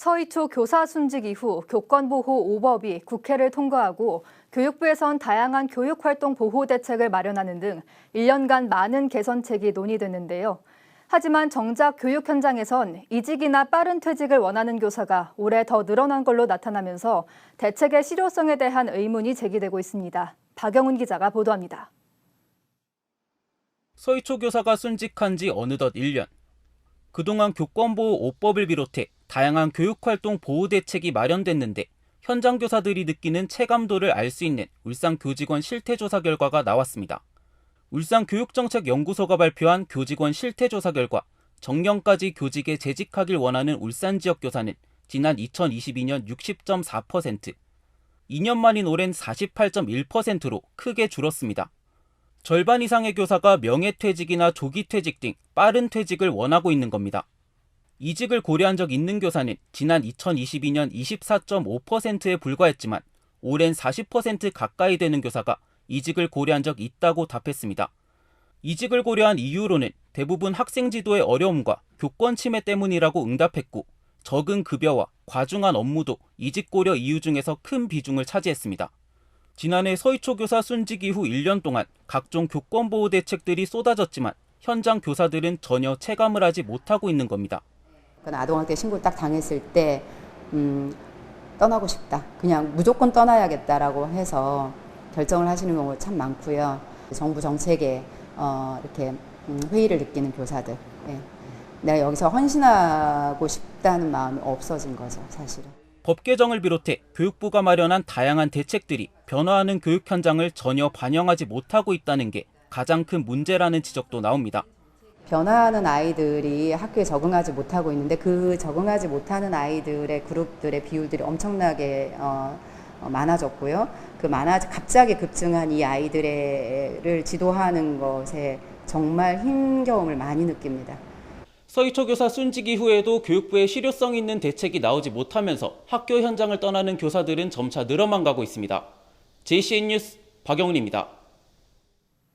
서희초 교사 순직 이후 교권보호 5법이 국회를 통과하고 교육부에선 다양한 교육활동 보호 대책을 마련하는 등 1년간 많은 개선책이 논의됐는데요. 하지만 정작 교육 현장에선 이직이나 빠른 퇴직을 원하는 교사가 올해 더 늘어난 걸로 나타나면서 대책의 실효성에 대한 의문이 제기되고 있습니다. 박영훈 기자가 보도합니다. 서희초 교사가 순직한 지 어느덧 1년. 그동안 교권보호 5법을 비롯해 다양한 교육활동 보호 대책이 마련됐는데 현장 교사들이 느끼는 체감도를 알 수 있는 울산 교직원 실태조사 결과가 나왔습니다. 울산교육정책연구소가 발표한 교직원 실태조사 결과 정년까지 교직에 재직하길 원하는 울산 지역 교사는 지난 2022년 60.4%, 2년 만인 올해는 48.1%로 크게 줄었습니다. 절반 이상의 교사가 명예퇴직이나 조기퇴직 등 빠른 퇴직을 원하고 있는 겁니다. 이직을 고려한 적 있는 교사는 지난 2022년 24.5%에 불과했지만 올해는 40% 가까이 되는 교사가 이직을 고려한 적 있다고 답했습니다. 이직을 고려한 이유로는 대부분 학생 지도의 어려움과 교권 침해 때문이라고 응답했고 적은 급여와 과중한 업무도 이직 고려 이유 중에서 큰 비중을 차지했습니다. 지난해 서희초 교사 순직 이후 1년 동안 각종 교권 보호 대책들이 쏟아졌지만 현장 교사들은 전혀 체감을 하지 못하고 있는 겁니다. 아동학대 신고를 딱 당했을 때 떠나고 싶다. 그냥 무조건 떠나야겠다라고 해서 결정을 하시는 경우가 참 많고요. 정부 정책에 이렇게 회의를 느끼는 교사들. 예. 내가 여기서 헌신하고 싶다는 마음이 없어진 거죠, 사실은. 법 개정을 비롯해 교육부가 마련한 다양한 대책들이 변화하는 교육 현장을 전혀 반영하지 못하고 있다는 게 가장 큰 문제라는 지적도 나옵니다. 변화하는 아이들이 학교에 적응하지 못하고 있는데 그 적응하지 못하는 아이들의 그룹들의 비율들이 엄청나게 많아졌고요. 갑자기 급증한 이 아이들을 지도하는 것에 정말 힘겨움을 많이 느낍니다. 서희초 교사 순직 이후에도 교육부에 실효성 있는 대책이 나오지 못하면서 학교 현장을 떠나는 교사들은 점차 늘어만 가고 있습니다. JCN 뉴스 박영훈입니다.